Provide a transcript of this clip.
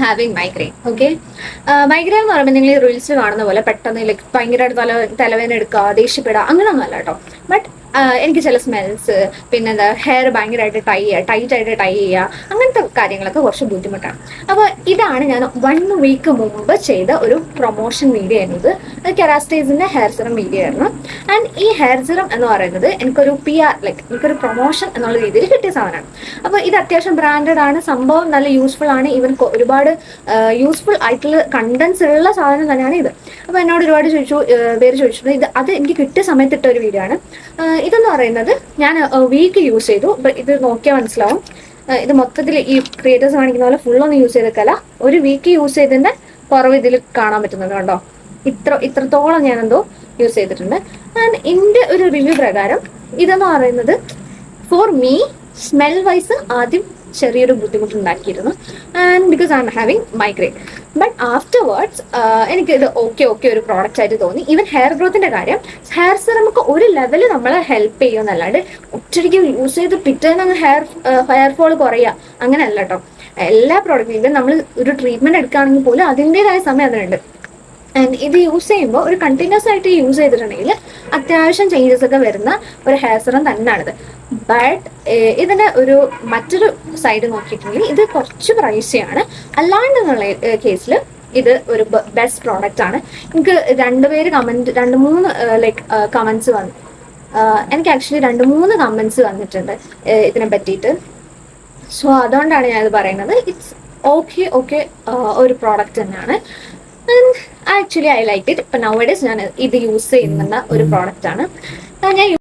Having migraine. Okay, migraine എന്ന് പറയുമ്പോൾ നിങ്ങൾ ഈ റീൽസ് കാണുന്ന പോലെ പെട്ടെന്ന് ലൈക്ക് ഭയങ്കരമായിട്ട് തലവേദന എടുക്കുക, ദേഷ്യപ്പെടുക, അങ്ങനെയൊന്നും അല്ല കേട്ടോ. ബട്ട് എനിക്ക് ചില സ്മെൽസ്, പിന്നെ എന്താ ഹെയർ ഭയങ്കരമായിട്ട് ടൈറ്റായിട്ട് ടൈ ചെയ്യുക, അങ്ങനത്തെ കാര്യങ്ങളൊക്കെ കുറച്ച് ബുദ്ധിമുട്ടാണ്. അപ്പോൾ ഇതാണ് ഞാൻ 1 വീക്ക് മുമ്പ് ചെയ്ത ഒരു പ്രൊമോഷൻ വീഡിയോ ആയിരുന്നത്. അത് കെറാസ്റ്റേസിന്റെ ഹെയർ സിറം വീഡിയോ ആയിരുന്നു. ആൻഡ് ഈ ഹെയർ സിറം എന്ന് പറയുന്നത് എനിക്കൊരു PR, ലൈക്ക് എനിക്കൊരു പ്രൊമോഷൻ എന്നുള്ള രീതിയിൽ കിട്ടിയ സാധനമാണ്. അപ്പോൾ ഇത് അത്യാവശ്യം ബ്രാൻഡഡ് ആണ്, സംഭവം നല്ല യൂസ്ഫുൾ ആണ്, ഈവൻ ഒരുപാട് യൂസ്ഫുൾ ആയിട്ടുള്ള കണ്ടന്റ്സ് ഉള്ള സാധനം തന്നെയാണ് ഇത്. അപ്പോൾ എന്നോട് ഒരുപാട് പേര് ചോദിച്ചിട്ടുണ്ട്. അത് എനിക്ക് കിട്ടിയ സമയത്ത് ഇട്ട ഒരു വീഡിയോ ആണ്. ഇതെന്ന് പറയുന്നത് ഞാൻ വീക്ക് യൂസ് ചെയ്തു. ഇത് നോക്കിയാൽ മനസ്സിലാവും. ഇത് മൊത്തത്തിൽ ഈ ക്രിയേറ്റേഴ്സ് കാണിക്കുന്ന പോലെ ഫുള്ളൊന്നും യൂസ് ചെയ്തേക്കല്ല, ഒരു വീക്ക് യൂസ് ചെയ്തതിന്റെ കുറവ് ഇതിൽ കാണാൻ പറ്റുന്നുണ്ട് കണ്ടോ. ഇത്രത്തോളം ഞാൻ എന്തോ യൂസ് ചെയ്തിട്ടുണ്ട്. ആൻഡ് എൻ്റെ ഒരു റിവ്യൂ പ്രകാരം ഇതെന്ന് പറയുന്നത് ഫോർ മീ സ്മെൽ വൈസ് ആദ്യം ചെറിയൊരു ബുദ്ധിമുട്ടുണ്ടാക്കിയിരുന്നു. And because I'm having migraine. But afterwards എനിക്കിത് ഓക്കെ ഒരു പ്രോഡക്റ്റ് ആയിട്ട് തോന്നി. ഈവൻ ഹെയർ ഗ്രോത്തിന്റെ കാര്യം, ഹെയർ സിറമൊക്കെ ഒരു ലെവല് നമ്മളെ ഹെൽപ്പ് ചെയ്യുമെന്നല്ലാണ്ട് ഒറ്റയ്ക്ക് യൂസ് ചെയ്ത് പിറ്റേന്ന് ഹെയർ ഫോൾ കുറയുക അങ്ങനെയല്ല കേട്ടോ. എല്ലാ പ്രോഡക്റ്റും ഈവൻ നമ്മൾ ഒരു ട്രീറ്റ്മെന്റ് എടുക്കുകയാണെങ്കിൽ പോലും അതിൻ്റെതായ സമയം അതിനുണ്ട്. ആൻഡ് ഇത് യൂസ് ചെയ്യുമ്പോൾ ഒരു കണ്ടിന്യൂസ് ആയിട്ട് യൂസ് ചെയ്തിട്ടുണ്ടെങ്കിൽ അത്യാവശ്യം ചേഞ്ചസ് ഒക്കെ വരുന്ന ഒരു ഹെയർ സിറം തന്നെയാണിത്. ബട്ട് ഇതിൻ്റെ മറ്റൊരു സൈഡ് നോക്കിയിട്ടുണ്ടെങ്കിൽ ഇത് കുറച്ച് പ്രൈസിയാണ്. അല്ലാണ്ടെന്നുള്ള കേസിൽ ഇത് ഒരു ബെസ്റ്റ് പ്രോഡക്റ്റ് ആണ്. എനിക്ക് 2-3 ലൈക്ക് കമൻസ് വന്നു. എനിക്ക് ആക്ച്വലി 2-3 കമൻസ് വന്നിട്ടുണ്ട് ഇതിനെ പറ്റിയിട്ട്. സോ അതുകൊണ്ടാണ് ഞാനിത് പറയുന്നത്. ഇറ്റ്സ് ഓക്കെ ഒരു പ്രോഡക്റ്റ് തന്നെയാണ്. Actually I like it. ഇപ്പം നൗ ഡേയ്സ് ഞാൻ ഇത് യൂസ് ചെയ്യുന്ന ഒരു പ്രോഡക്റ്റ് ആണ്. ഞാൻ